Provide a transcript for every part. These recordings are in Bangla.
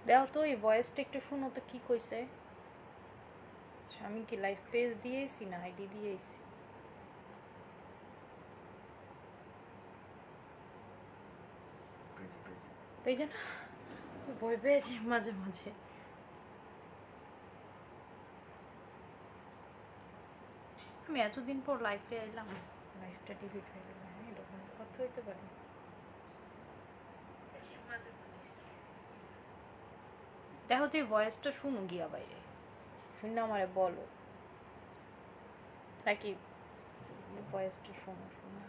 দেখো তো এই ভয়েসটা একটু শুনো তো কি কইছে। আচ্ছা, আমি কি লাইভ পেজ দিয়েছি না আইডি দিয়েছি? পেজে না, ভয় পেয়েছি মাঝে মাঝে। আমি এতদিন পর লাইফে এলাম, লাইফটা ডিলিট হয়ে গেল। হ্যাঁ, এরকম কথা হইতে পারে। দেখো তুই ভয়েসটা শুনো গিয়া বাইরে, শুনে আমারে বলো নাকি ভয়েসটা শোনো শোনো।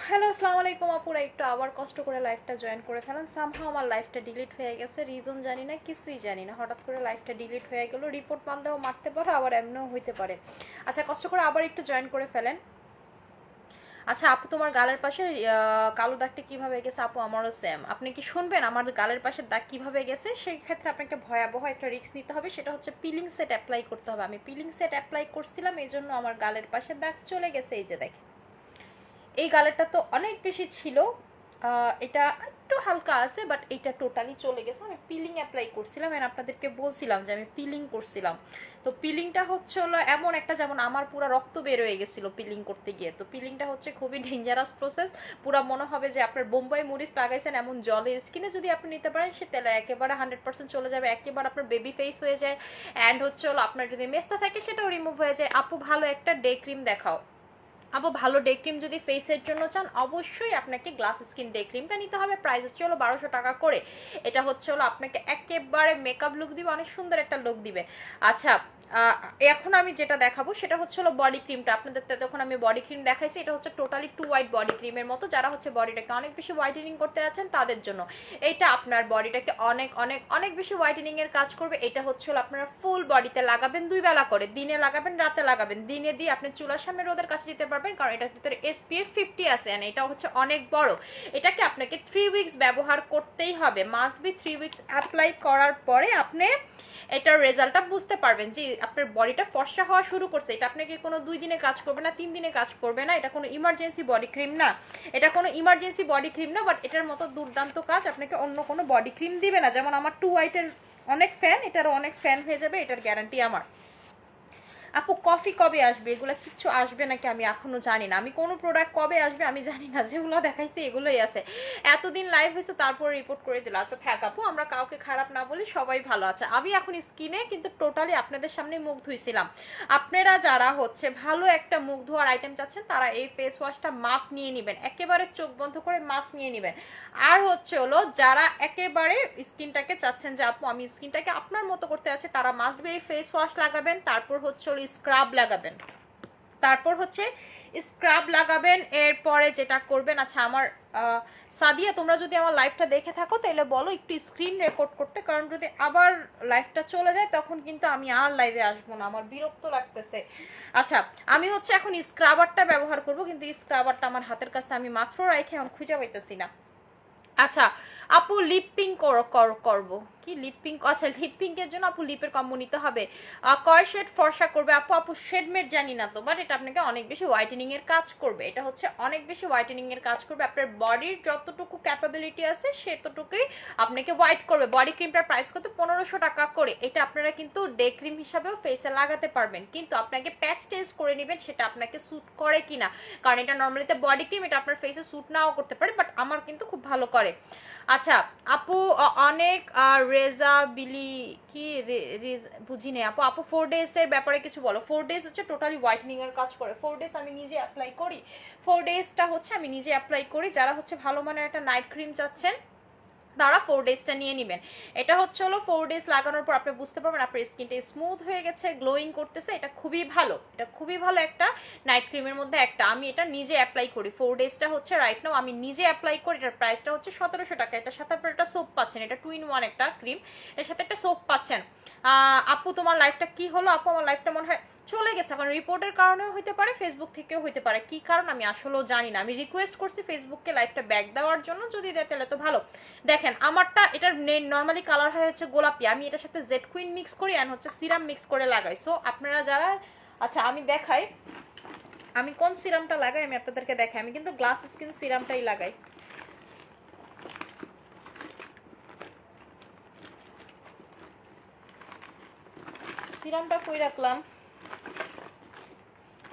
হ্যালো, আসসালামু আলাইকুম আপুরা। একটু আবার কষ্ট করে লাইফটা জয়েন করে ফেলেন। সামহাও আমার লাইফটা ডিলিট হয়ে গেছে, রিজন জানি না, কিছুই জানি না, হঠাৎ করে লাইফটা ডিলিট হয়ে গেল। রিপোর্ট মারলেও মারতে পারে, আবার এমনও হইতে পারে। আচ্ছা, কষ্ট করে আবার একটু জয়েন করে ফেলেন। আচ্ছা আপু, তোমার গালের পাশে কালো দাগটা কিভাবে গেছে? আপু আমারও সেম। আপনি কি শুনবেন আমার গালের পাশে দাগ কিভাবে গেছে? সেই ক্ষেত্রে আপনাকে ভয়াবহ একটা রিস্ক নিতে হবে, সেটা হচ্ছে পিলিং সেট অ্যাপ্লাই করতে হবে। আমি পিলিং সেট অ্যাপ্লাই করছিলাম, এই জন্য আমার গালের পাশে দাগ চলে গেছে। এই যে দেখেন, এই গালেরটা তো অনেক বেশি ছিল, এটা একটু হালকা আছে, বাট এটা টোটালি চলে গেছে। আমি পিলিং অ্যাপ্লাই করছিলাম, এন্ড আপনাদেরকে বলছিলাম যে আমি পিলিং করছিলাম। তো পিলিংটা হচ্ছে হলো এমন একটা, যেমন আমার পুরো রক্ত বের হয়ে গেছিলো পিলিং করতে গিয়ে। তো পিলিংটা হচ্ছে খুবই ডেঞ্জারাস প্রসেস। পুরো মনে হবে যে আপনার বোম্বাই মরিচ লাগাইছেন এমন জলে। স্কিনে যদি আপনি নিতে পারেন সে তেলে একেবারে 100% চলে যাবে, একেবারে আপনার বেবি ফেস হয়ে যায়। অ্যান্ড হচ্ছে হলো আপনার যদি মেস্তা থাকে সেটাও রিমুভ হয়ে যায়। আপু ভালো একটা ডে ক্রিম দেখাও। আপু ভালো ডে ক্রিম যদি ফেসের জন্য চান, অবশ্যই আপনাকে গ্লাস স্কিন ডে ক্রিমটা নিতে হবে। প্রাইস হচ্ছে হলো 1200 টাকা করে। এটা হচ্ছে হলো আপনাকে একেবারে মেকআপ লুক দিবে, অনেক সুন্দর একটা লুক দিবে। আচ্ছা, এখন আমি যেটা দেখাবো সেটা হচ্ছে হলো বডি ক্রিমটা। আপনাদের তখন আমি বডি ক্রিম দেখাইছি, এটা হচ্ছে টোটালি টু হোয়াইট বডি ক্রিমের মতো। যারা হচ্ছে বডিটাকে অনেক বেশি হোয়াইটেনিং করতে আছেন তাদের জন্য এইটা আপনার বডিটাকে অনেক অনেক অনেক বেশি হোয়াইটেনিং এর কাজ করবে। এটা হচ্ছে হলো আপনারা ফুল বডিতে লাগাবেন, 2 বেলা করে, দিনে লাগাবেন রাতে লাগাবেন। দিনে দিয়ে আপনি চুলার সামনে রোদের কাছে দিতে পারবেন, কারণ এটার ভিতরে SPF 50 আছে। এন্ড এটা হচ্ছে অনেক বড়। এটাকে আপনাকে 3 উইকস ব্যবহার করতেই হবে, মাস্ট বি 3 উইকস অ্যাপ্লাই করার পরে আপনি এটার রেজাল্টটা বুঝতে পারবেন যে আপনার বডিটা ফর্সা হওয়া শুরু করছে। এটা আপনাকে কোনো 2 দিনে কাজ করবে না, 3 দিনে কাজ করবে না। এটা কোনো ইমার্জেন্সি বডি ক্রিম না, এটা কোনো ইমার্জেন্সি বডি ক্রিম না, বাট এটার মতো দুর্দান্ত কাজ আপনাকে অন্য কোনো বডি ক্রিম দিবে না। যেমন আমার টু হোয়াইটের অনেক ফ্যান, এটারও অনেক ফ্যান হয়ে যাবে, এটার গ্যারান্টি আমার। আপু কফি কবে আসবে? এগুলো কিচ্ছু আসবে নাকি আমি এখনো জানি না। আমি কোনো প্রোডাক্ট কবে আসবে আমি জানি না, যেগুলো দেখাইছি এগুলোই আছে। এতদিন লাইভ হয়েছে তারপর রিপোর্ট করে দিল। আচ্ছা থাক আপু, আমরা কাউকে খারাপ না বলি, সবাই ভালো আছে। আমি এখন স্কিনে কিন্তু টোটালি আপনাদের সামনে মুখ ধুইছিলাম। আপনারা যারা হচ্ছে ভালো একটা মুখ ধোয়ার আইটেম চাচ্ছেন তারা এই ফেস ওয়াশটা মাস্ক নিয়ে নেবেন, একেবারে চোখ বন্ধ করে মাস্ক নিয়ে নেবেন। আর হচ্ছে হলো যারা একেবারে স্কিনটাকে চাচ্ছেন যে আপু আমি স্কিনটাকে আপনার মতো করতে আছে, তারা মাস্ট বি এই ফেস ওয়াশ লাগাবেন। তারপর হচ্ছে হলো স্ক্রাব লাগাবেন, তারপর হচ্ছে স্ক্রাব লাগাবেন। এরপরে যেটা করবেন, আচ্ছা আমার সাদিয়া তোমরা যদি আমার লাইভটা দেখে থাকো তাহলে বলো একটু স্ক্রিন রেকর্ড করতে, কারণ যদি আবার লাইভটা চলে যায় তখন কিন্তু আমি আর লাইভে আসবো না, আমার বিরক্ত লাগতেছে। আচ্ছা, আমি হচ্ছে এখন স্ক্রাবারটা ব্যবহার করব, কিন্তু স্ক্রাবারটা আমার হাতের কাছে আমি মাত্র রাখে এখন খুঁজে পাইতেছি না। আচ্ছা আপু লিপ পিঙ্ক করবো কি? লিপ পিঙ্ক, আচ্ছা লিপ পিঙ্কের জন্য আপু লিপের কম্বো নিতে হবে। কয় শেড ফর্সা করবে আপু? আপু শেডমেড জানি না তো, বাট এটা আপনাকে অনেক বেশি হোয়াইটেনিং এর কাজ করবে। এটা হচ্ছে অনেক বেশি হোয়াইটেনিং এর কাজ করবে। আপনার বডির যতটুকু ক্যাপাবিলিটি আছে সেতটুকুই আপনাকে হোয়াইট করবে। বডি ক্রিমটার প্রাইস কত? 1500 টাকা করে। এটা আপনারা কিন্তু ডে ক্রিম হিসাবেও ফেসে লাগাতে পারবেন, কিন্তু আপনাকে প্যাচ টেস্ট করে নেবেন সেটা আপনাকে স্যুট করে কিনা, কারণ এটা নর্মালিতে বডি ক্রিম, এটা আপনার ফেসে স্যুট নাও করতে পারে, বাট আমার কিন্তু খুব ভালো করে। আচ্ছা আপু অনেক রেজা বিলি কি বুঝি নেই আপু। আপু 4 ডেজ এর ব্যাপারে কিছু বলো। 4 ডেজ হচ্ছে টোটালি হোয়াইটেনিং এর কাজ করে। 4 ডেজ আমি নিজে অ্যাপ্লাই করি, 4 ডেজটা হচ্ছে আমি নিজে অ্যাপ্লাই করি। যারা হচ্ছে ভালো মানের একটা নাইট ক্রিম চাচ্ছেন তারা 4 ডেজটা নিয়ে নেবেন। এটা হচ্ছে হলো 4 ডেজ লাগানোর পর আপনি বুঝতে পারবেন আপনার স্কিনটা স্মুথ হয়ে গেছে, গ্লোয়িং করতেছে। এটা খুবই ভালো, এটা খুবই ভালো একটা নাইট ক্রিমের মধ্যে একটা। আমি এটা নিজে অ্যাপ্লাই করি। 4 ডেজটা হচ্ছে রাইট নাও আমি নিজে অ্যাপ্লাই করি। এটার প্রাইসটা হচ্ছে 1700 টাকা। এটার সাথে আপনার একটা সোপ পাচ্ছেন, এটা 2 in 1 একটা ক্রিম, এর সাথে একটা সোপ পাচ্ছেন। আপু তোমার লাইফটা কি হলো? আপু আমার লাইফটা মনে হয় চলে গেছে, এখন রিপোর্টের কারণেও হইতে পারে, ফেসবুক থেকেও হইতে পারে। কি কারণ আমি আসলেও জানি না। আমি রিকোয়েস্ট করছি ফেসবুককে লাইভটা ব্যাক দেওয়ার জন্য, যদি দেয় তাহলে তো ভালো। দেখেন আমারটা, এটার নর্মালি কালার হয় হচ্ছে গোলাপি। আমি এটার সাথে জেড কুইন মিক্স করি অ্যান্ড হচ্ছে সিরাম মিক্স করে লাগাই। সো আপনারা যারা, আচ্ছা আমি দেখাই আমি কোন সিরামটা লাগাই, আমি আপনাদেরকে দেখাই। আমি কিন্তু গ্লাস স্কিন সিরামটাই লাগাই। সিরামটা কই রাখলাম?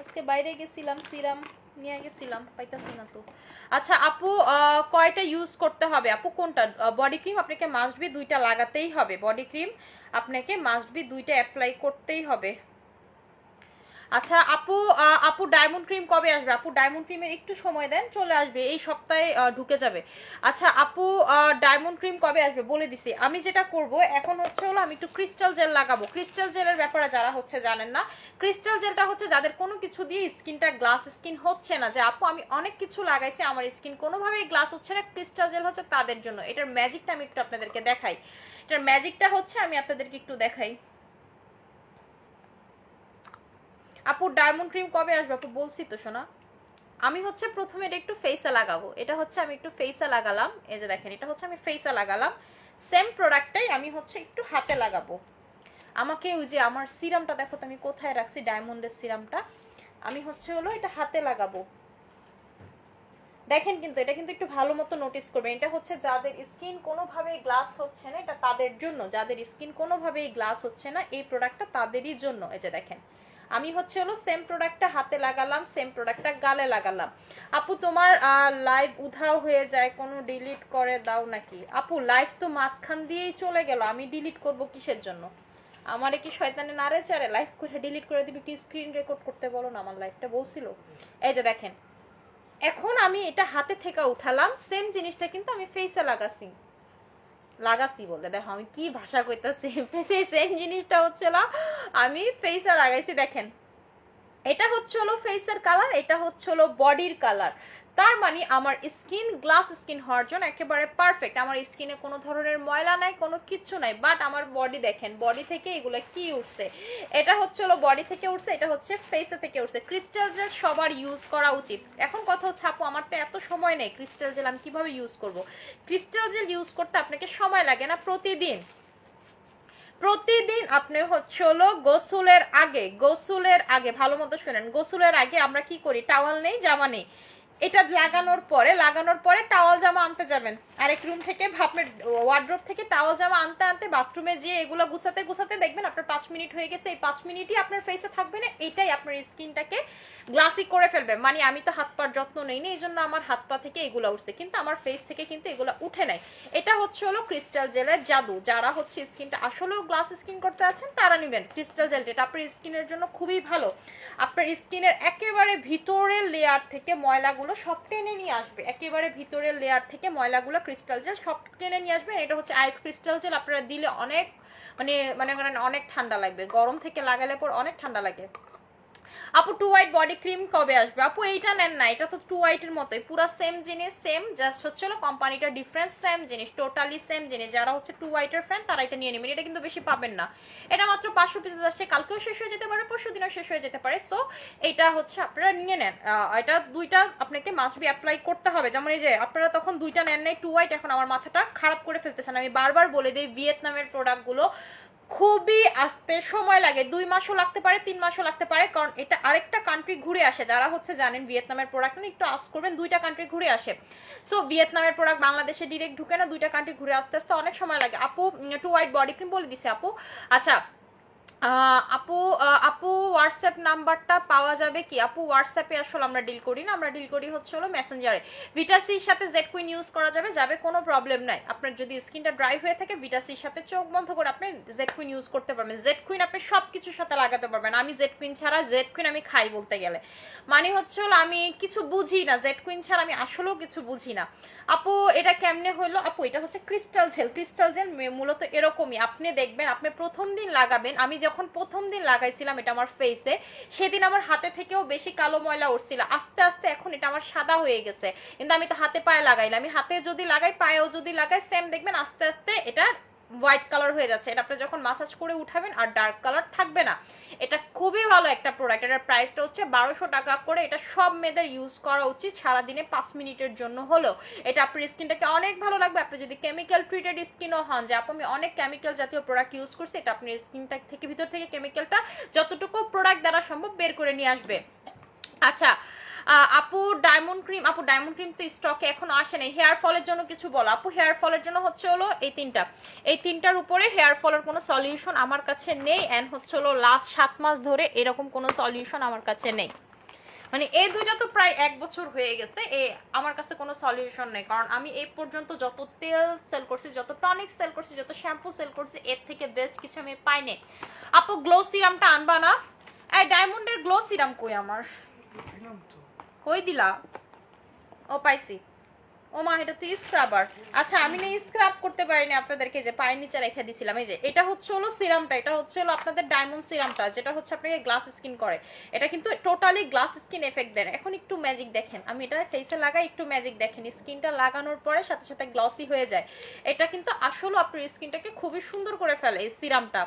আজকে বাইরে গেছিলাম, সিরাম নিয়ে গেছিলাম, পাইতাছি না তো। আচ্ছা আপু, কয়টা ইউজ করতে হবে আপু? কোনটা? বডি ক্রিম আপনাকে মাস্ট বি 2টা লাগাতেই হবে। বডি ক্রিম আপনাকে মাস্ট বি 2টা অ্যাপ্লাই করতেই হবে। আচ্ছা আপু, আপু ডায়মন্ড ক্রিম কবে আসবে? আপু ডায়মন্ড ক্রিমের একটু সময় দেন, চলে আসবে, এই সপ্তাহে ঢুকে যাবে। আচ্ছা আপু, ডায়মন্ড ক্রিম কবে আসবে বলে দিছি। আমি যেটা করব এখন হচ্ছে হলো আমি একটু ক্রিস্টাল জেল লাগাবো। ক্রিস্টাল জেলের ব্যাপারে যারা হচ্ছে জানেন না, ক্রিস্টাল জেলটা হচ্ছে যাদের কোনো কিছু দিয়ে স্কিনটা গ্লাস স্কিন হচ্ছে না, যে আপু আমি অনেক কিছু লাগাইছি আমার স্কিন কোনোভাবেই গ্লাস হচ্ছে না, ক্রিস্টাল জেল হচ্ছে তাদের জন্য। এটার ম্যাজিকটা আমি একটু আপনাদেরকে দেখাই। এটার ম্যাজিকটা হচ্ছে আমি আপনাদেরকে একটু দেখাই। আপু ডায়মন্ড ক্রিম কবে আসবে? আপু বলছি তো শোনা। আমি হচ্ছে প্রথমে এটা একটু ফেসে লাগাবো। এটা হচ্ছে আমি একটু ফেসে লাগালাম, এই যে দেখেন, এটা হচ্ছে আমি ফেসে লাগালাম। সেম প্রোডাক্টটাই আমি হচ্ছে একটু হাতে লাগাবো। আমাকে ওই যে আমার সিরামটা দেখো তো আমি কোথায় রাখছি, ডায়মন্ডের সিরামটা। আমি হচ্ছে হলো এটা হাতে লাগাবো। দেখেন কিন্তু এটা কিন্তু একটু ভালো মতো নোটিস করবেন। এটা হচ্ছে যাদের স্কিন কোনোভাবেই গ্লাস হচ্ছে না, এটা তাদের জন্য। যাদের স্কিন কোনোভাবেই গ্লাস হচ্ছে না, এই প্রোডাক্টটা তাদেরই জন্য। এই যে দেখেন, আমি হচ্ছে হলো সেম প্রোডাক্টটা হাতে লাগালাম, সেম প্রোডাক্টটা গালে লাগালাম। আপু তোমার লাইভ উধাও হয়ে যায়, কোনো ডিলিট করে দাও নাকি? আপু লাইভ তো মাঝখান দিয়েই চলে গেল, আমি ডিলিট করব কিসের জন্য? আমারে কি শয়তানে নাড়ে চারে লাইভ করে ডিলিট করে দিবি? কি স্ক্রিন রেকর্ড করতে বলো না, আমার লাইভটা বলছিল। এই যে দেখেন, এখন আমি এটা হাতে থেকে উঠালাম, সেম জিনিসটা কিন্তু আমি ফেসে লাগাছি বলতে দেখো আমি কি ভাষা কইতাছি। ফেসে সেম জিনিসটা হচ্ছে না, আমি ফেসে লাগাইছি। দেখেন এটা হচ্ছে হলো ফেসের কালার, এটা হচ্ছে হলো বডির কালার। তার মানে আমার স্কিন গ্লাস স্কিন হওয়ার জন্য একেবারে পারফেক্ট। আমার স্কিনে কোনো ধরনের ময়লা নাই, কোনো কিচ্ছু নাই। বাট আমার বডি দেখেন, বডি থেকে এগুলো কি উঠছে, এটা হচ্ছে হলো বডি থেকে উঠছে, এটা হচ্ছে ফেসে থেকে উঠছে। ক্রিস্টাল জেল সবার ইউজ করা উচিত। এখন কথা হচ্ছে আপু আমার তো এত সময় নেই, ক্রিস্টাল জেল আমি কিভাবে ইউজ করব? ক্রিস্টাল জেল ইউজ করতে আপনাকে সময় লাগে না। প্রতিদিন আপনি হচ্ছে হলো গোসলের আগে ভালো মতো শুনেন, গোসলের আগে আমরা কি করি? টাওয়াল নেই, জামা নেই, এটা লাগানোর পরে টাওয়াল জামা আনতে যাবেন আরেক রুম থেকে, আপনার ওয়ার্ড্রোব থেকে টাওয়াল জামা আনতে আনতে বাথরুমে যেয়ে এগুলো গুছাতে গুছাতে দেখবেন আপনার 5 মিনিট হয়ে গেছে। এই 5 মিনিটই আপনার ফেসে থাকবে না, এইটাই আপনার স্কিনটাকে গ্লাসি করে ফেলবে। মানে আমি তো হাত পার যত্ন নেই না, এই জন্য আমার হাত পা থেকে এগুলো উঠছে, কিন্তু আমার ফেস থেকে কিন্তু এগুলো উঠে নাই। এটা হচ্ছে হলো ক্রিস্টাল জেলের জাদু। যারা হচ্ছে স্কিনটা আসলেও গ্লাস স্কিন করতে আছেন তারা নেবেন ক্রিস্টাল জেলটা, এটা আপনার স্কিনের জন্য খুবই ভালো। আপনার স্কিনের একেবারে ভিতরের লেয়ার থেকে ময়লাগুলো সব টেনে নিয়ে আসবে, একেবারে ভিতরের লেয়ার থেকে ময়লাগুলো ক্রিস্টাল জেল সব টেনে নিয়ে আসবে। এটা হচ্ছে আইস ক্রিস্টাল জেল, আপনারা দিলে অনেক মানে অনেক ঠান্ডা লাগবে, গরম থেকে লাগালে পর অনেক ঠান্ডা লাগে। আপু টু হোয়াইট বডি ক্রিম কবে আসবে? আপু এইটা নেন না, এটা তো টু হোয়াইটের মতোই, পুরো সেম জিনিস, সেম জাস্ট হচ্ছে হলো কোম্পানিটা ডিফারেন্স, সেম জিনিস, টোটালি সেম জিনিস। যারা হচ্ছে টু হোয়াইটের ফ্যান তারা এটা নিয়ে নেবেন, এটা কিন্তু বেশি পাবেন না। এটা মাত্র 500 পিস আসছে, কালকেও শেষ হয়ে যেতে পারে, পরশু দিনও শেষ হয়ে যেতে পারে। সো এটা হচ্ছে আপনারা নিয়ে নেন। এটা 2টা আপনাকে মাস্ট বি অ্যাপ্লাই করতে হবে। যেমন এই যে আপনারা তখন 2টা নেন নাই টু হোয়াইট, এখন আমার মাথাটা খারাপ করে ফেলতেছেন। আমি বারবার বলে দিই ভিয়েতনামের প্রোডাক্টগুলো খুবই আসতে সময় লাগে, 2 মাসও লাগতে পারে, 3 মাসও লাগতে পারে, কারণ এটা আরেকটা কান্ট্রি ঘুরে আসে। যারা হচ্ছে জানেন ভিয়েতনামের প্রোডাক্ট না, একটু আস্ক করবেন, 2টা কান্ট্রি ঘুরে আসে। সো ভিয়েতনামের প্রোডাক্ট বাংলাদেশে ডিরেক্ট ঢুকে না, 2টা কান্ট্রি ঘুরে আসতে আসতে অনেক সময় লাগে। আপু টু হোয়াইট বডি ক্রিম বলে দিছে আপু। আচ্ছা আপু হোয়াটসঅ্যাপ নাম্বারটা পাওয়া যাবে কি? আপু হোয়াটসঅ্যাপে আসলে আমরা ডিল করি না, আমরা ডিল করি হচ্ছে হলো মেসেঞ্জারে। ভিটাসির সাথে জেড কুইন ইউজ করা যাবে, কোনো প্রবলেম নাই। আপনার যদি স্কিনটা ড্রাই হয়ে থাকে ভিটাসির সাথে চোখ বন্ধ করে আপনি জেড কুইন ইউজ করতে পারবেন। জেড কুইন আপনি সব কিছুর সাথে লাগাতে পারবেন। আমি জেড কুইন ছাড়া, জেড কুইন আমি খাই বলতে গেলে, মানে হচ্ছে হলো আমি কিছু বুঝি না, জেড কুইন ছাড়া আমি আসলেও কিছু বুঝি না। আপু এটা কেমনে হইলো? আপু এটা হচ্ছে ক্রিস্টাল জেল মূলত এরকমই। আপনি দেখবেন আপনি প্রথম দিন লাগাবেন, আমি যখন প্রথম দিন লাগাইছিলাম এটা আমার ফেসে, সেদিন আমার হাতে থেকেও বেশি কালো ময়লা উঠছিল, আস্তে আস্তে এখন এটা আমার সাদা হয়ে গেছে। কিন্তু আমি তো হাতে পায়ে লাগাই না, আমি হাতে যদি লাগাই পায়েও যদি লাগাই সেম দেখবেন আস্তে আস্তে এটা হোয়াইট কালার হয়ে যাচ্ছে। এটা আপনি যখন মাসাজ করে উঠাবেন আর ডার্ক কালার থাকবে না। এটা খুবই ভালো একটা প্রোডাক্ট, এটার প্রাইসটা হচ্ছে 1200 টাকা করে। এটা সব মেয়েদের ইউজ করা উচিত, সারাদিনে 5 মিনিটের জন্য হলো। এটা আপনার স্কিনটাকে অনেক ভালো লাগবে। আপনি যদি কেমিক্যাল ট্রিটেড স্কিনও হন, যে আপনি অনেক কেমিক্যাল জাতীয় প্রোডাক্ট ইউজ করছি, এটা আপনার স্কিনটা থেকে ভিতর থেকে কেমিক্যালটা যতটুকু প্রোডাক্ট দ্বারা সম্ভব বের করে নিয়ে আসবে। আচ্ছা আপু ডায়মন্ড ক্রিম তো স্টকে এখনো আসে নাই। হেয়ার ফলের জন্য কিছু বলো আপু। হেয়ার ফলের জন্য হচ্ছে হলো এই তিনটার উপরে হেয়ার ফলের কোনো সলিউশন আমার কাছে নেই, অ্যান্ড হচ্ছে হলো লাস্ট 7 মাস ধরে এরকম কোনো সলিউশন আমার কাছে নেই। মানে এই দুইটা তো প্রায় 1 বছর হয়ে গেছে, আমার কাছে কোনো সলিউশন নেই। কারণ আমি এই পর্যন্ত যত তেল সেল করছি, যত টনিক সেল করছি, যত শ্যাম্পু সেল করছি, এর থেকে বেস্ট কিছু আমি পাইনি। আপু গ্লো সিরামটা আনবা না? এই ডায়মন্ডের গ্লো সিরাম কই আমার? কই দিলা? ও পাইছি। ও মা, এটা তো স্ক্রাবার। আচ্ছা আমি না স্ক্রাব করতে পারিনি আপনাদেরকে, যে পায়ের নিচে রেখে দিছিলাম। এই যে এটা হচ্ছে হলো সিরামটা, এটা হচ্ছে হলো আপনাদের ডায়মন্ড সিরামটা, যেটা হচ্ছে আপনাকে গ্লাস স্কিন করে। এটা কিন্তু টোটালি গ্লাস স্কিন এফেক্ট দেয়। এখন একটু ম্যাজিক দেখেন, আমি এটা ফেসে লাগাই, একটু ম্যাজিক দেখেন, স্কিনটা লাগানোর পরে সাথে সাথে গ্লসি হয়ে যায়। এটা কিন্তু আসলে আপনার স্কিনটাকে খুবই সুন্দর করে ফেলে এই সিরামটা।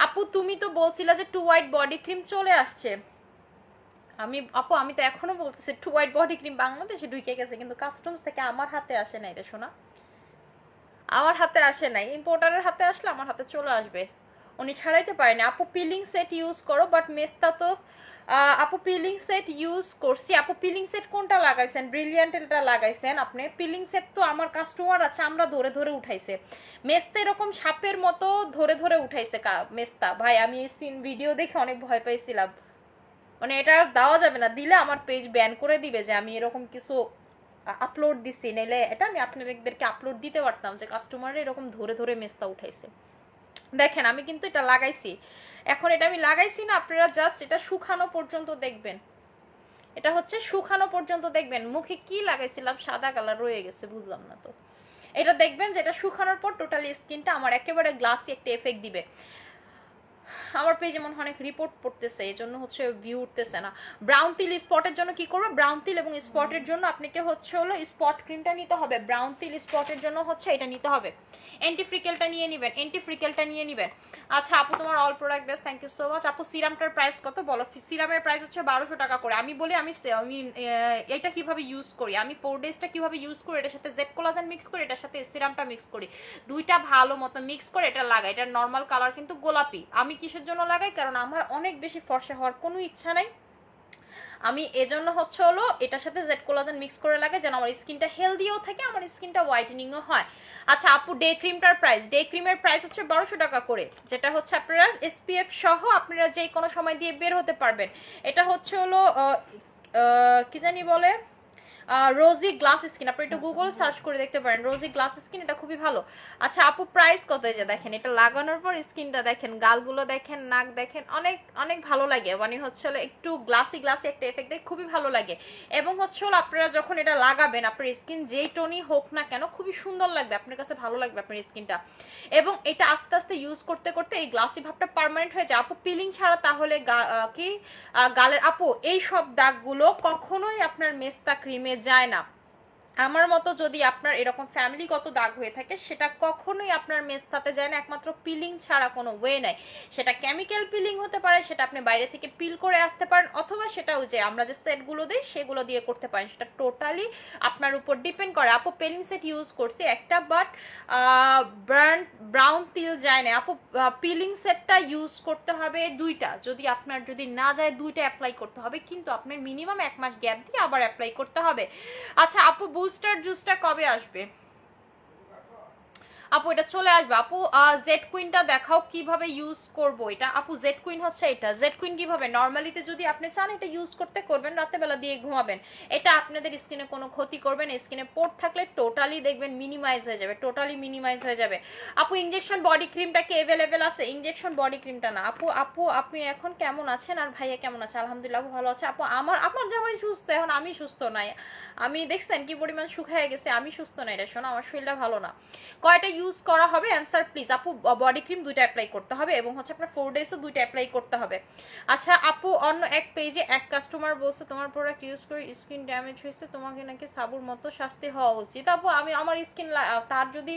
আপু তুমি তো বলছিলা যে 2 হোয়াইট বডি ক্রিম চলে আসছে। আমি তো এখনো বলতেছি 2 হোয়াইট বডি ক্রিম বাংলাদেশে ঢুকে গেছে, কিন্তু কাস্টমস থেকে আমার হাতে আসে নাই রে শোনা, আমার হাতে আসে নাই। ইম্পোর্টারের হাতে আসলে আমার হাতে চলে আসবে, উনি ছাড়াইতে পারেনি। আপু পিলিং সেট ইউজ করো, বাট মেস্তা তো আপু পিলিং সেট ইউজ করছি। আপু পিলিং সেট কোনটা লাগাইছেন? ব্রিলিয়ান্ট এটা লাগাইছেন আপনি। পিলিং সেট তো আমার কাস্টমার আছে, আমরা ধরে ধরে উঠাইছে। মেস্তা এরকম সাপের মতো ধরে ধরে উঠাইছে মেস্তা। ভাই আমি এই সিন ভিডিও দেখে অনেক ভয় পাইছিলাম, মানে এটা দেওয়া যাবে না, দিলে আমার পেজ ব্যান করে দিবে যে আমি এরকম কিছু আপলোড দিছি। নাইলে এটা আমি আপনাদেরকে আপলোড দিতে পারতাম যে কাস্টমার এরকম ধরে ধরে মেস্তা উঠাইছে। দেখেন আমি কিন্তু এটা লাগাইছি, এখন এটা আমি লাগাইছি না, আপনারা জাস্ট এটা শুকানো পর্যন্ত দেখবেন। এটা হচ্ছে শুকানো পর্যন্ত দেখবেন। মুখে কি লাগাইছিলাম সাদা কালার রয়ে গেছে, বুঝলাম না তো। এটা দেখবেন যে এটা শুকানোর পর টোটালি স্কিনটা আমার একেবারে গ্লাসি একটা এফেক্ট দিবে। আমার পেজে মনে হয় অনেক রিপোর্ট পড়তেছে, এই জন্য হচ্ছে ভিউ উঠতেছে না। ব্রাউন তিল স্পটের জন্য কি করবো? ব্রাউন তিল এবং স্পটের জন্য আপনাকে হচ্ছে হলো স্পট ক্রিমটা নিতে হবে। ব্রাউন তিল স্পটের জন্য হচ্ছে এটা নিতে হবে। অ্যান্টিফ্রিকেলটা নিয়ে নেবেন। আচ্ছা আপু তোমার all product best, thank you so much. আপু সিরামটার প্রাইস কত বলো? সিরামের প্রাইস হচ্ছে 1200 টাকা করে। আমি বলি আমি এটা কিভাবে ইউজ করি, আমি 4 ডেজটা কিভাবে ইউজ করি, এটার সাথে জেড কোলাজেন মিক্স করি, এটার সাথে সিরামটা মিক্স করি, দুইটা ভালো মতো মিক্স করে এটা লাগাই। এটার নর্মাল কালার কিন্তু গোলাপি। আমি কিসের জন্য লাগাই? কারণ আমার অনেক বেশি ফর্সা হওয়ার কোনো ইচ্ছা নাই, আমি এজন্য হচ্ছে হলো এটার সাথে জেড কোলাজেন মিক্স করে লাগে, যেন আমার স্কিনটা হেলদিও থাকে, আমার স্কিনটা হোয়াইটেনিংও হয়। আচ্ছা আপু ডে ক্রিমটার প্রাইস? ডে ক্রিমের প্রাইস হচ্ছে 1200 টাকা করে, যেটা হচ্ছে আপনারা এসপিএফ সহ আপনারা যে কোনো সময় দিয়ে বের হতে পারবেন। এটা হচ্ছে হলো কি জানি বলে, রোজি গ্লাস স্কিন, আপনি একটু গুগল সার্চ করে দেখতে পারেন, রোজি গ্লাস স্কিন, এটা খুবই ভালো। আচ্ছা আপু প্রাইস কত? যে দেখেন এটা লাগানোর পর স্কিনটা দেখেন, গালগুলো দেখেন, নাক দেখেন, অনেক অনেক ভালো লাগে, মানে হচ্ছে হলো একটু গ্লাসি গ্লাসি একটা এফেক্ট দেয়, খুবই ভালো লাগে। এবং হচ্ছে হলো আপনারা যখন এটা লাগাবেন আপনার স্কিন যেই টোনই হোক না কেন খুবই সুন্দর লাগবে, আপনার কাছে ভালো লাগবে আপনার স্কিনটা। এবং এটা আস্তে আস্তে ইউজ করতে করতে এই গ্লাসি ভাবটা পার্মানেন্ট হয়ে যায়। আপু পিলিং ছাড়া তাহলে কি গালের, আপু এই সব দাগগুলো কখনোই আপনার মেস্তা ক্রিমে যায় না। আমার মতো যদি আপনার এরকম ফ্যামিলিগত দাগ হয়ে থাকে সেটা কখনোই আপনার মেস্তাতে যায় না, একমাত্র পিলিং ছাড়া কোনো ওয়ে নাই। সেটা কেমিক্যাল পিলিং হতে পারে, সেটা আপনি বাইরে থেকে পিল করে আসতে পারেন, অথবা সেটাও যে আমরা যে সেটগুলো দিই সেগুলো দিয়ে করতে পারেন, সেটা টোটালি আপনার উপর ডিপেন্ড করে। আপু পেলিং সেট ইউজ করছি একটা, বাট ব্রাউন তিল যায় না। আপু পিলিং সেটটা ইউজ করতে হবে দুইটা, যদি না যায় দুইটা অ্যাপ্লাই করতে হবে, কিন্তু আপনার মিনিমাম 1 মাস গ্যাপ দিয়ে আবার অ্যাপ্লাই করতে হবে। আচ্ছা আপু বুস্টার জুসটা কবে আসবে? আপু এটা চলে আসবে। আপু জেড কুইনটা দেখাও কিভাবে ইউজ করব এটা। আপু জেড কুইন হচ্ছে এটা, জেড কুইন কিভাবে নর্মালিতে যদি আপনি চান এটা ইউজ করবেন রাতে বেলা দিয়ে ঘুমাবেন, এটা আপনাদের স্কিনে কোনো ক্ষতি করবে না, স্কিনে পোর থাকলে টোটালি দেখবেন মিনিমাইজ হয়ে যাবে। আপু ইনজেকশন বডি ক্রিমটা কি অ্যাভেলেবেল আছে? ইনজেকশন বডি ক্রিমটা না আপু আপনি এখন কেমন আছেন আর ভাইয়া কেমন আছে? আলহামদুলিল্লাহ ভালো আছে। আপু আমার জামাই সুস্থ, এখন আমি সুস্থ নাই, আমি দেখছেন কি পরিমাণ শুকিয়ে গেছে, আমি সুস্থ নাই রে শোনো, আমার শরীরটা ভালো না। কয়টা ইউজ করা হবে? Answer please. আপু বডি ক্রিম 2টা অ্যাপ্লাই করতে হবে এবং হচ্ছে আপনার 4 ডেজও 2টা অ্যাপ্লাই করতে হবে। আচ্ছা আপু অন্য এক পেজে এক কাস্টমার বলছে তোমার প্রোডাক্ট ইউজ করে স্কিন ড্যামেজ হয়েছে, তোমাকে নাকি সাবুর মতো শাস্তি হওয়া উচিত। আপু আমার স্কিন তার যদি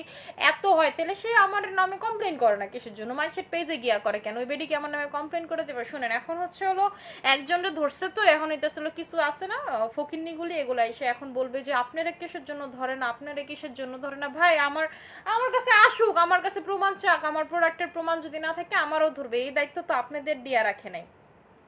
এত হয় তাহলে সে আমার নামে কমপ্লেন করে না, কিসের জন্য মানুষের পেজে গিয়া করে কেন? ওই বেডিকে আমার নামে কমপ্লেন করে দেবে। শুনেন এখন হচ্ছে হলো একজনটা ধরছে, তো এখন এটা হলো কিছু আছে না ফকিন্নিগুলি, এগুলো এসে এখন বলবে যে আপনারা কিসের জন্য ধরে না, আপনারা কিসের জন্য ধরে না। ভাই আমার কাছে আসুক, আমার কাছে প্রমাণ চাক, আমার প্রোডাক্টের প্রমাণ যদি না থাকে আমারও ধরবে, এই দায়িত্ব তো আপনাদের দিয়া রাখে নাই।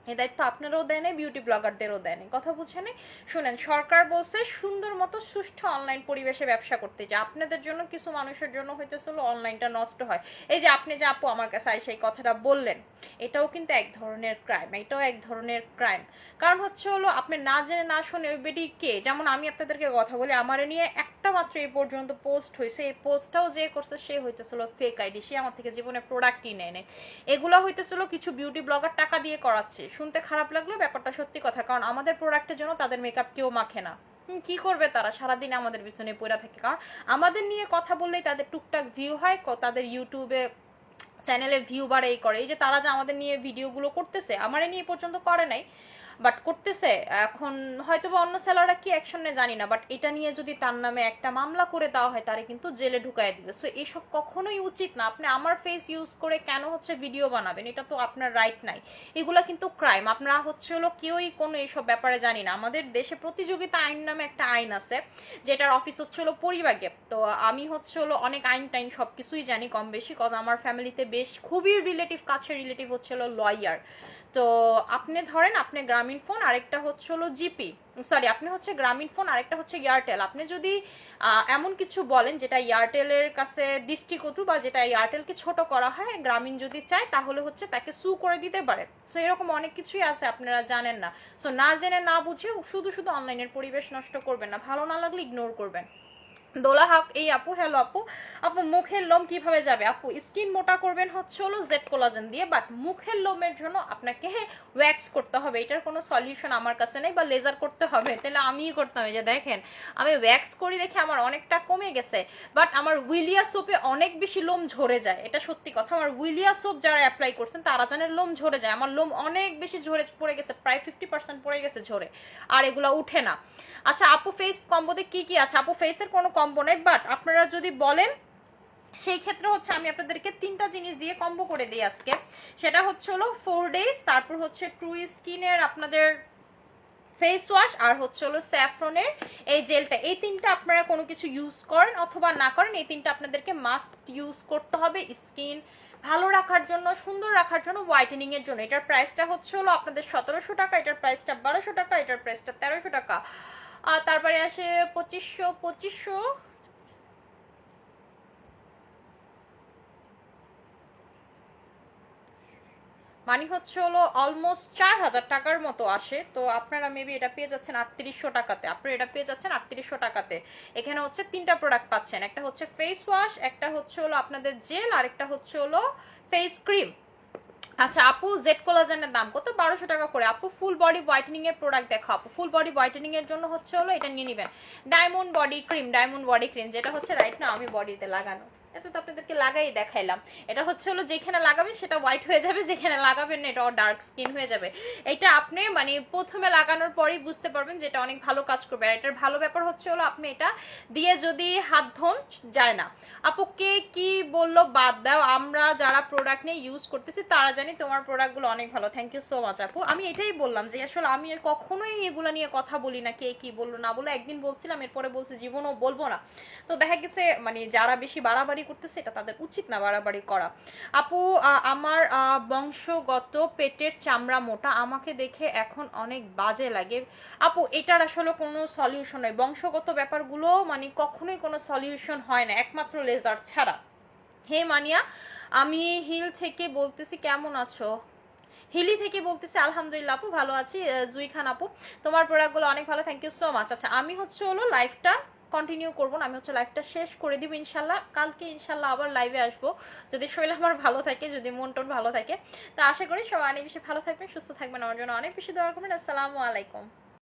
এই দায়িত্ব আপনারাও দেয় নাই, বিউটি ব্লগারদেরও দেয় নাই। কথা বুঝে নেই? শুনেন, সরকার বলছে সুন্দর মতো সুষ্ঠু অনলাইন পরিবেশে ব্যবসা করতে, যে আপনাদের জন্য কিছু মানুষের জন্য হইতেছিল অনলাইনটা নষ্ট হয়। এই যে আপনি যে আপু আমার কাছে সেই কথাটা বললেন, এটাও কিন্তু এক ধরনের ক্রাইম, এটাও এক ধরনের ক্রাইম। কারণ হচ্ছে হলো আপনি না জেনে না শুনে ওই বেটি কে, যেমন আমি আপনাদেরকে কথা বলি, আমার নিয়ে একটা মাত্র এই পর্যন্ত পোস্ট হয়েছে, এই পোস্টটাও যে করছে সে হইতেছিল ফেক আইডি, সে আমার থেকে জীবনে প্রোডাক্ট কিনে এনে। এগুলো হইতেছিল কিছু বিউটি ব্লগার টাকা দিয়ে করাচ্ছে। শুনতে খারাপ লাগলো, ব্যাপারটা সত্যি কথা, কারণ আমাদের প্রোডাক্টের জন্য তাদের মেকআপ কেউ মাখে না। কি করবে তারা, সারাদিন আমাদের পিছনে পড়ে থাকে, কারণ আমাদের নিয়ে কথা বললেই তাদের টুকটাক ভিউ হয়, তাদের ইউটিউবে চ্যানেলে ভিউ বাড়ে, এই করে। এই যে তারা যে আমাদের নিয়ে ভিডিওগুলো করতেছে, আমার নিয়ে পর্যন্ত করে নাই, বাট করতেছে। এখন হয়তো বা অন্য সেলাররা কি অ্যাকশন নেয় জানি না, বাট এটা নিয়ে যদি তার নামে একটা মামলা করে দেওয়া হয়, তারে কিন্তু জেলে ঢুকাই দিবে। সো এসব কখনোই উচিত না। আপনি আমার ফেস ইউজ করে কেন হচ্ছে ভিডিও বানাবেন, এটা তো আপনার রাইট নাই। এগুলা কিন্তু ক্রাইম। আপনারা হচ্ছে হলো কেউই কোনো এইসব ব্যাপারে জানি না। আমাদের দেশে প্রতিযোগিতা আইন নামে একটা আইন আছে, যেটার অফিস হচ্ছে হলো পরিবাগে। তো আমি হচ্ছে হলো অনেক আইন টাইন সব কিছুই জানি কম বেশি, কারণ আমার ফ্যামিলিতে বেশ খুবই রিলেটিভ, কাছের রিলেটিভ হচ্ছে হলো লয়ার। তো আপনি ধরেন, আপনি গ্রামীণ ফোন, আরেকটা হচ্ছে হলো জিপি, সরি আপনি হচ্ছে গ্রামীণ ফোন, আরেকটা হচ্ছে এয়ারটেল। আপনি যদি এমন কিছু বলেন যেটা এয়ারটেলের কাছে দৃষ্টিকটু, বা যেটা এয়ারটেলকে ছোট করা হয়, গ্রামীণ যদি চায় তাহলে হচ্ছে তাকে সু করে দিতে পারে। সো এরকম অনেক কিছুই আছে, আপনারা জানেন না। সো না জেনে না বুঝে শুধু শুধু অনলাইনের পরিবেশ নষ্ট করবেন না, ভালো না লাগলে ইগনোর করবেন। দোলা হক, এই আপু, হ্যালো আপু। আপু মুখের লোম কিভাবে যাবে? আপু স্কিন মোটা করবেন হচ্ছে হলো জেড কোলাজেন দিয়ে, বাট মুখের লোমের জন্য আপনাকে ওয়্যাক্স করতে হবে। এটার কোনো সলিউশন আমার কাছে নেই, বা লেজার করতে হবে, তাহলে আমিই করতাম। এই যে দেখেন, আমি ওয়্যাক্স করি দেখে আমার অনেকটা কমে গেছে, বাট আমার উইলিয়া সোপে অনেক বেশি লোম ঝরে যায়, এটা সত্যি কথা। আমার উইলিয়া সোপ যারা অ্যাপ্লাই করছেন তারা জানেন লোম ঝরে যায়, আমার লোম অনেক বেশি ঝরে পড়ে গেছে, প্রায় 50% পড়ে গেছে ঝরে, আর এগুলা উঠে না। আচ্ছা আপু, ফেস কম্বোতে কি কি আছে? আপু ফেসের কোনো কম্বো নেই, বাট আপনারা যদি বলেন সেই ক্ষেত্রে হচ্ছে আমি আপনাদেরকে 3টা জিনিস দিয়ে কম্বো করে দিই আজকে। সেটা হচ্ছে হলো 4 days, তারপর হচ্ছে ট্রু স্কিনের আপনাদের ফেস ওয়াশ, আর হচ্ছে হলো স্যাফরনের এই জেলটা। এই 3টা আপনারা কোনো কিছু ইউজ করেন অথবা না করেন, এই 3টা আপনাদেরকে মাস্ট ইউজ করতে হবে স্কিন ভালো রাখার জন্য, সুন্দর রাখার জন্য, হোয়াইটেনিং এর জন্য। এটার প্রাইসটা হচ্ছে হলো আপনাদের 1700 টাকা, এটার প্রাইসটা 1200 টাকা, এটার প্রাইসটা 1300 টাকা, আর তারপরে আসে 2500 মানে হচ্ছে হলো অলমোস্ট 4000 টাকার মতো আসে। তো আপনারা মেবি এটা পেয়ে যাচ্ছেন 3800 টাকাতে, আপনারা এটা পেয়ে যাচ্ছেন 3800 টাকাতে। এখানে হচ্ছে 3টা প্রোডাক্ট পাচ্ছেন, একটা হচ্ছে ফেস ওয়াশ, একটা হচ্ছে হলো আপনাদের জেল, আর একটা হচ্ছে হলো ফেস ক্রিম। আচ্ছা আপু, জেড কোলাজেনের দাম কত? 1200 টাকা করে। আপু ফুল বডি হোয়াইটেনিং এর প্রোডাক্ট দেখো। আপু ফুল বডি হোয়াইটেনিং এর জন্য হচ্ছে হলো এটা নিয়ে নেবেন, diamond body cream, diamond body cream, যেটা হচ্ছে রাইট না আমি বডিতে লাগানো, এটা তো আপনাদেরকে লাগাই দেখাইলাম। এটা হচ্ছে হলো যেখানে লাগাবেন সেটা হোয়াইট হয়ে যাবে, যেখানে লাগাবেন না এটা ডার্ক স্কিন হয়ে যাবে। এটা আপনি মানে প্রথমে লাগানোর পরেই বুঝতে পারবেন যে এটা অনেক ভালো কাজ করবে। আর এটার ভালো ব্যাপার হচ্ছে হলো আপনি এটা দিয়ে যদি হাত ধোন যায় না। আপু কে কি বললো বাদ দাও, আমরা যারা প্রোডাক্ট নিয়ে ইউজ করতেছি তারা জানি তোমার প্রোডাক্টগুলো অনেক ভালো। থ্যাংক ইউ সো মাচ আপু। আমি এটাই বললাম যে আসলে আমি কখনোই এগুলো নিয়ে কথা বলি না, কে কি বললো না বললো। একদিন বলছিলাম, এরপরে বলছি জীবনও বলবো না। তো দেখা গেছে মানে যারা বেশি বাড়াবাড়ি করতেছে এটা তাদের উচিত না বাড়াবাড়ি করা। আপু আমার বংশগত পেটের চামড়া মোটা, আমাকে দেখে এখন অনেক বাজে লাগে। আপু এটার আসলে কোনো সলিউশন নয়, বংশগত ব্যাপারগুলো মানে কখনোই কোনো সলিউশন হয় না একমাত্র লেজার ছাড়া। হে মানিয়া, আমি হিল থেকে বলতেছি, কেমন আছো? হিলি থেকে বলতেছি, আলহামদুলিল্লাহ আপু ভালো আছি। জুই খান আপু, তোমার প্রোডাক্টগুলো অনেক ভালো, থ্যাংক ইউ সো মাচ। আচ্ছা আমি হচ্ছে হলো লাইভটা কন্টিনিউ করবো না, আমি হচ্ছে লাইভটা শেষ করে দিব ইনশাল্লাহ। কালকে ইনশাল্লাহ আবার লাইভে আসবো, যদি শরীর আমার ভালো থাকে, যদি মন টন ভালো থাকে। তো আশা করি সবাই অনেক বেশি ভালো থাকবেন, সুস্থ থাকবেন, আমার জন্য অনেক বেশি দোয়া করবেন। আসসালামু আলাইকুম।